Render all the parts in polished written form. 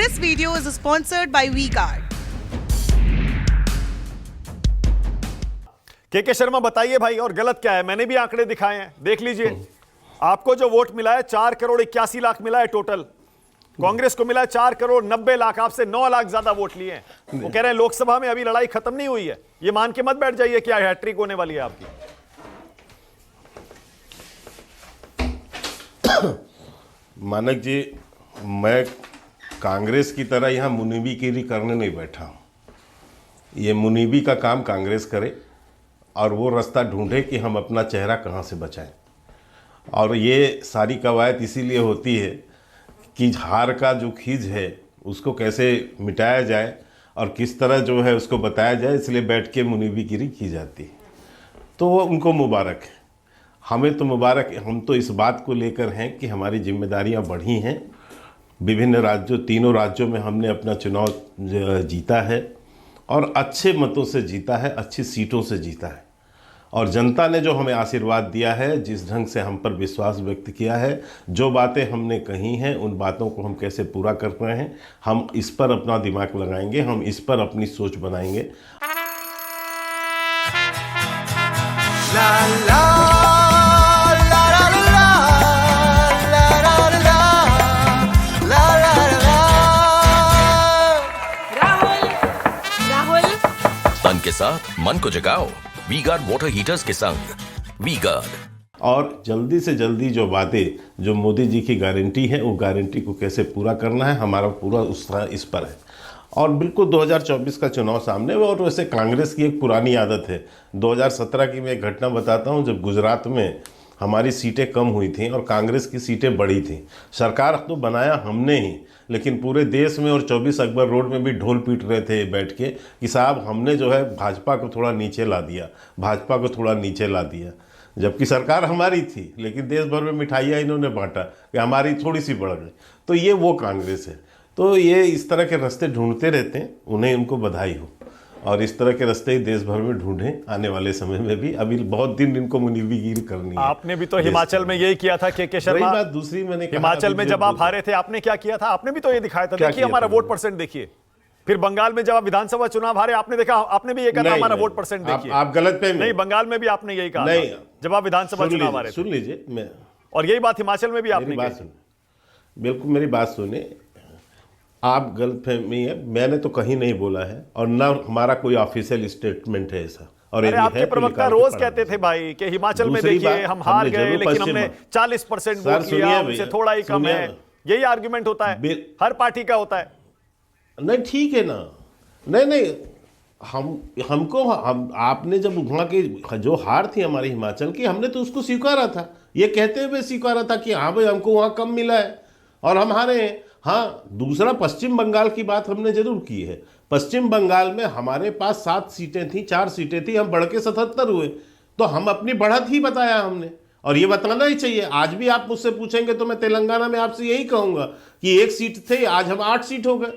This video is sponsored by V-Guard. के शर्मा बताइए भाई, और गलत क्या है? मैंने भी आंकड़े दिखाए हैं, देख लीजिए। आपको जो वोट मिला है 4,81,00,000 मिला है टोटल। कांग्रेस को मिला है 4,90,00,000। आपसे 9 लाख ज्यादा वोट लिए हैं। वो कह रहे हैं लोकसभा में अभी लड़ाई खत्म नहीं हुई है। ये मान के मत बैठ जाइए कि हैट्रिक होने वाली है आपकी। मानक जी, मैं कांग्रेस की तरह यहाँ मुनीबीगिरी करने नहीं बैठा हूँ। ये मुनीबी का काम कांग्रेस करे और वो रास्ता ढूंढे कि हम अपना चेहरा कहाँ से बचाएं। और ये सारी कवायद इसीलिए होती है कि हार का जो खीज है उसको कैसे मिटाया जाए और किस तरह जो है उसको बताया जाए, इसलिए बैठ के मुनीबीगिरी की जाती है। तो वो उनको मुबारक है, हमें तो मुबारक है। हम तो इस बात को लेकर हैं कि हमारी जिम्मेदारियां बढ़ी हैं। विभिन्न राज्यों, तीनों राज्यों में हमने अपना चुनाव जीता है और अच्छे मतों से जीता है, अच्छी सीटों से जीता है। और जनता ने जो हमें आशीर्वाद दिया है, जिस ढंग से हम पर विश्वास व्यक्त किया है, जो बातें हमने कही हैं, उन बातों को हम कैसे पूरा कर रहे हैं, हम इस पर अपना दिमाग लगाएंगे, हम इस पर अपनी सोच बनाएंगे। La la la la la la la la la la। Rahul तन के साथ मन को जगाओ वी-गार्ड वाटर हीटर्स के संग। वी-गार्ड। और जल्दी से जल्दी जो बातें, जो मोदी जी की गारंटी है, वो गारंटी को कैसे पूरा करना है, हमारा पूरा उत्साह इस पर है। और बिल्कुल 2024 का चुनाव सामने है। और वैसे कांग्रेस की एक पुरानी आदत है। 2017 की मैं एक घटना बताता हूँ, जब गुजरात में हमारी सीटें कम हुई थी और कांग्रेस की सीटें बढ़ी थी। सरकार तो बनाया हमने ही, लेकिन पूरे देश में और 24 अकबर रोड में भी ढोल पीट रहे थे बैठ के कि साहब हमने जो है भाजपा को थोड़ा नीचे ला दिया, भाजपा को थोड़ा नीचे ला दिया। जबकि सरकार हमारी थी, लेकिन देश भर में मिठाइयाँ इन्होंने बांटा कि हमारी थोड़ी सी बढ़ गई। तो ये वो कांग्रेस है। तो ये इस तरह के रास्ते ढूंढते रहते हैं, उन्हें उनको बधाई हो। और इस तरह के रास्ते देश भर में ढूंढें आने वाले समय में भी। अभी बहुत दिन इनको मुनीबीगिरी करनी है। आपने भी तो हिमाचल में यही किया था के शर्मा। बात दूसरी मैंने हिमाचल में जब आप हारे थे, आपने क्या किया था? आपने भी तो ये दिखाया था, देखिए हमारा वोट परसेंट देखिए। फिर बंगाल में जब आप विधानसभा चुनाव हारे, आपने देखा, आपने भी ये कहा हमारा वोट परसेंट देखिए। आप गलत पे नहीं, बंगाल में भी आपने यही कहा था जब आप विधानसभा चुनाव हारे। सुन लीजिए, मैं और यही बात हिमाचल में भी आपने कही। बिल्कुल मेरी बात सुने, आप गलतफहमी है। मैंने तो कहीं नहीं बोला है और ना हमारा कोई ऑफिशियल स्टेटमेंट है ऐसा। और अरे आपके प्रवक्ता रोज कहते थे भाई कि हिमाचल में देखिए हम हार गए, लेकिन हमने 40% वोट लिया, उनसे थोड़ा ही कम है। यही आर्गुमेंट होता है, हर पार्टी का होता है। नहीं ठीक है ना, नहीं हम आपने जब वहाँ की जो हार थी हमारी हिमाचल की, हमने तो उसको स्वीकारा था। ये कहते हुए स्वीकारा था कि हाँ भाई हमको वहाँ कम मिला है और हम हारे हैं। हाँ, दूसरा पश्चिम बंगाल की बात हमने जरूर की है। पश्चिम बंगाल में हमारे पास 7 सीटें थी, 4 सीटें थी, हम बढ़ के 77 हुए। तो हम अपनी बढ़त ही बताया हमने, और ये बताना ही चाहिए। आज भी आप मुझसे पूछेंगे तो मैं तेलंगाना में आपसे यही कहूँगा कि 1 सीट थे, आज हम 8 सीट हो गए।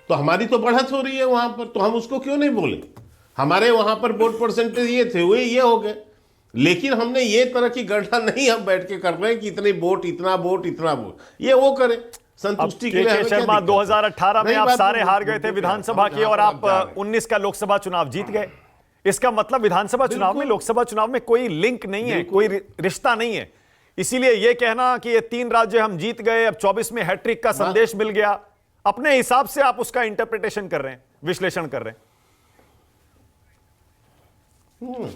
तो हमारी तो बढ़त हो रही है वहाँ पर, तो हम उसको क्यों नहीं बोले? हमारे वहाँ पर वोट परसेंटेज ये थे, वही ये हो गए। लेकिन हमने ये तरह की गणना नहीं हम बैठ के कर रहे हैं कि इतने वोट, इतना वोट, इतना वोट, ये वो करें संतुष्टि के लिए। शर्मा, 2018 में आप सारे हार गए थे विधानसभा की, और आप 19 का लोकसभा चुनाव जीत गए। इसका मतलब विधानसभा चुनाव में, लोकसभा चुनाव में कोई लिंक नहीं है, कोई रिश्ता नहीं है। इसीलिए यह कहना कि ये 3 राज्य हम जीत गए, अब 24 में हैट्रिक का संदेश मिल गया, अपने हिसाब से आप उसका इंटरप्रिटेशन कर रहे हैं, विश्लेषण कर रहे हैं।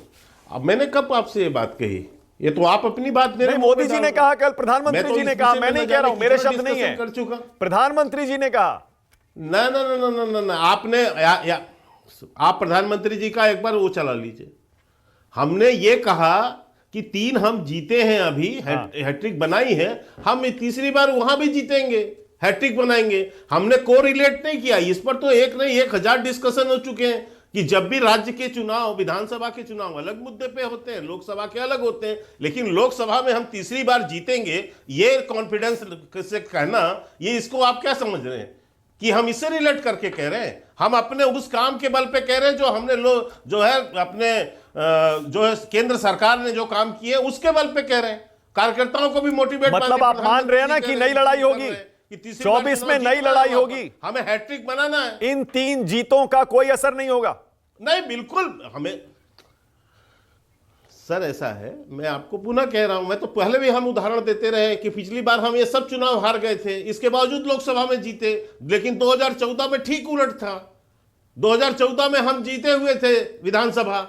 अब मैंने कब आपसे ये बात कही? ये तो आप अपनी बात नहीं, मोदी जी ने कहा, कल प्रधानमंत्री जी ने कहा, मैं नहीं कह रहा हूं, मेरे शब्द नहीं है, कर चुका प्रधानमंत्री जी ने कहा। ना ना ना ना ना ना, आपने आप प्रधानमंत्री जी का एक बार वो चला लीजिए। हमने ये कहा कि 3 हम जीते हैं अभी, हैट्रिक बनाई है, हम तीसरी बार वहां भी जीतेंगे, हैट्रिक बनाएंगे। हमने कोरिलेट नहीं किया इस पर। तो एक नहीं 1000 डिस्कशन हो चुके हैं कि जब भी राज्य के चुनाव, विधानसभा के चुनाव अलग मुद्दे पे होते हैं, लोकसभा के अलग होते हैं, लेकिन लोकसभा में हम तीसरी बार जीतेंगे, ये कॉन्फिडेंस से कहना, ये इसको आप क्या समझ रहे हैं कि हम इससे रिलेट करके कह रहे हैं? हम अपने उस काम के बल पे कह रहे हैं जो हमने जो है अपने जो है केंद्र सरकार ने जो काम किए उसके बल पे कह रहे हैं। कार्यकर्ताओं को भी मोटिवेट, मतलब आप मान रहे हैं ना कि नई लड़ाई होगी, कि तीसरी बार 24 चुनाव में नई जीतना लड़ाई है, होगी। हमें हैट्रिक बनाना है। इन 3 जीतों का कोई असर नहीं होगा। नहीं, बिल्कुल हमें सर ऐसा है, मैं आपको पुनः कह रहा हूं, मैं तो पहले भी हम उदाहरण देते रहे कि पिछली बार हम ये सब चुनाव हार गए थे, इसके बावजूद लोकसभा में जीते। लेकिन 2014 में ठीक उलट था। 2014 में हम जीते हुए थे विधानसभा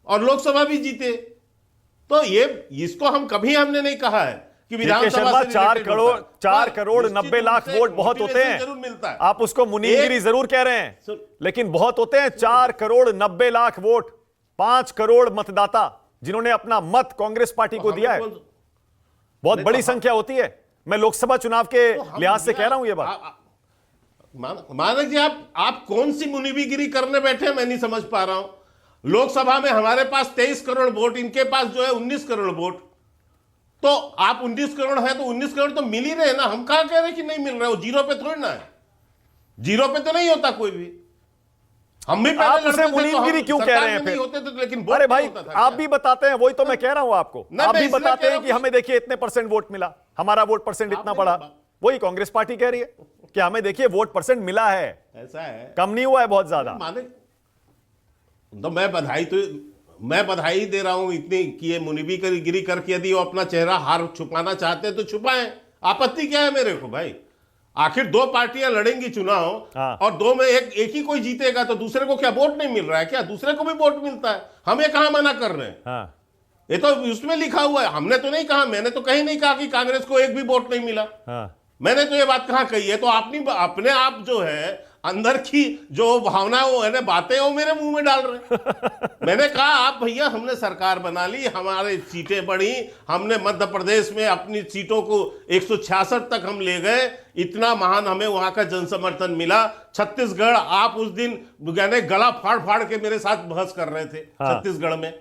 और लोकसभा भी जीते। तो ये इसको हम कभी हमने नहीं कहा है कि विधानसभा से 4 करोड़ 90 लाख वोट बहुत होते हैं। जरूर मिलता है। आप उसको मुनीमगिरी जरूर कह रहे हैं, लेकिन बहुत होते हैं। 4 करोड़ 90 लाख वोट, 5 करोड़ मतदाता जिन्होंने अपना मत कांग्रेस पार्टी को दिया है, बहुत बड़ी संख्या होती है। मैं लोकसभा चुनाव के लिहाज से कह रहा हूं ये बात। मानक जी, आप कौन सी मुनीबीगिरी करने बैठे हैं, मैं नहीं समझ पा रहा हूं। लोकसभा में हमारे पास 23 करोड़ वोट, इनके पास जो है 19 करोड़ वोट। तो आप 19 करोड़ है तो 19 करोड़ तो मिल ही रहे ना। हम कहां कह रहे कि नहीं मिल रहे, वो जीरो पे थोड़ी ना है। जीरो पे तो नहीं होता कोई भी। हम भी आप उसे मुनीमगिरी क्यों कह रहे हैं फिर? होते थे, लेकिन अरे भाई, आप भी बताते हैं, वही तो मैं कह रहा हूं आपको। आप भी बताते हैं कि हमें देखिए इतने % वोट मिला, हमारा वोट परसेंट इतना बढ़ा। वही कांग्रेस पार्टी कह रही है कि हमें देखिए वोट % मिला है, ऐसा है, कम नहीं हुआ है बहुत ज्यादा। तो मैं बधाई दे रहा हूं इतनी कि ये मुनीबीगिरी करके यदि वो अपना चेहरा हार छुपाना चाहते हैं तो छुपाएं। आपत्ति क्या है मेरे को भाई? आखिर 2 पार्टियां लड़ेंगी चुनाव, और 2 में एक ही कोई जीतेगा, तो दूसरे को क्या वोट नहीं मिल रहा है क्या? दूसरे को भी वोट मिलता है। हमें कहां मना कर रहे हैं? हाँ। ये तो उसमें लिखा हुआ है। हमने तो नहीं कहा, मैंने तो कहीं नहीं कहा कि कांग्रेस को एक भी वोट नहीं मिला। हाँ। मैंने तो ये बात कहां कही है? तो अपने आप जो है अंदर की जो भावना वो है ना, बातें वो मेरे मुंह में डाल रहे। मैंने कहा आप भैया, हमने सरकार बना ली, हमारे सीटें बढ़ी, हमने मध्य प्रदेश में अपनी सीटों को 166 तक हम ले गए, इतना महान हमें वहां का जनसमर्थन मिला। छत्तीसगढ़, आप उस दिन गला फाड़ फाड़ के मेरे साथ बहस कर रहे थे। हाँ। छत्तीसगढ़ में,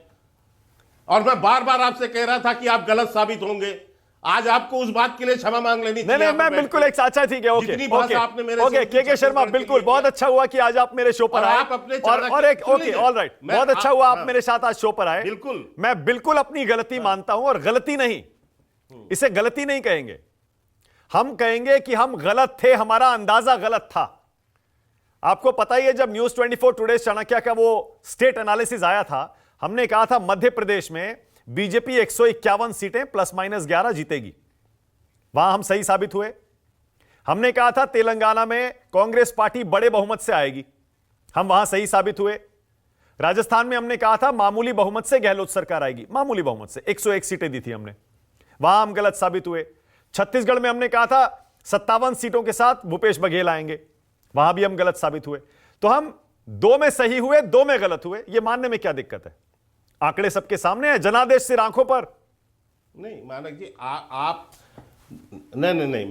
और मैं बार बार आपसे कह रहा था कि आप गलत साबित होंगे। आज आपको उस बात के लिए क्षमा मांग लेनी चाहिए। नहीं, मैं बिल्कुल एक अच्छा, ठीक है, ओके के शर्मा, बिल्कुल बहुत अच्छा हुआ कि आज आप मेरे शो पर आए, और एक ओके, ऑलराइट, बहुत अच्छा हुआ आप मेरे साथ आज शो पर आए। बिल्कुल, मैं बिल्कुल अपनी गलती मानता हूं, और गलती नहीं, इसे गलती नहीं कहेंगे, हम कहेंगे कि हम गलत थे, हमारा अंदाजा गलत था। आपको पता ही है, जब न्यूज 24 टुडे चाणक्य का वो स्टेट एनालिसिस आया था, हमने कहा था मध्य प्रदेश में बीजेपी 151 सीटें ±11 जीतेगी। वहां हम सही साबित हुए। हमने कहा था तेलंगाना में कांग्रेस पार्टी बड़े बहुमत से आएगी, हम वहां सही साबित हुए। राजस्थान में हमने कहा था मामूली बहुमत से गहलोत सरकार आएगी, मामूली बहुमत से 101 सीटें दी थी हमने, वहां हम गलत साबित हुए। छत्तीसगढ़ में हमने कहा था 57 सीटों के साथ भूपेश बघेल आएंगे, वहां भी हम गलत साबित हुए। तो हम 2 में सही हुए, 2 में गलत हुए, यह मानने में क्या दिक्कत है? आंकड़े सबके सामने हैं, जनादेश सिर आंखों पर। नहीं मानक जी, आप नहीं,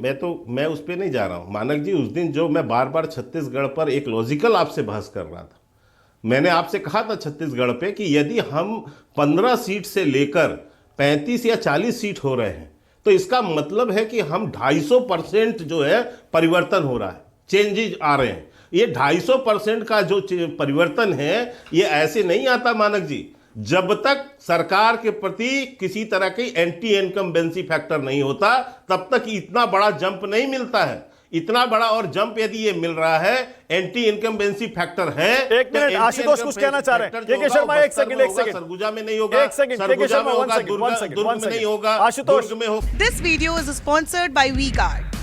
मैं उस पर नहीं जा रहा हूं। मानक जी, उस दिन जो मैं बार बार छत्तीसगढ़ पर एक लॉजिकल आपसे बहस कर रहा था, मैंने आपसे कहा था छत्तीसगढ़ पे कि यदि हम 15 सीट से लेकर 35 या 40 सीट हो रहे हैं, तो इसका मतलब है कि हम 250% जो है परिवर्तन हो रहा है, चेंजेज आ रहे हैं। ये 250% का जो परिवर्तन है, ये ऐसे नहीं आता मानक जी, जब तक सरकार के प्रति किसी तरह की एंटी इनकम्बेंसी फैक्टर नहीं होता, तब तक इतना बड़ा जंप नहीं मिलता है। इतना बड़ा और जंप यदि ये मिल रहा है, एंटी इनकम्बेंसी फैक्टर है। एक मिनट, आशुतोष कुछ कहना चाह रहे हैं। के शर्मा, एक सेकंड, सरगुजा में नहीं होगा, एक सेकंड, के शर्मा, दुर्ग में नहीं होगा, Ashutosh This video is sponsored by WeCard.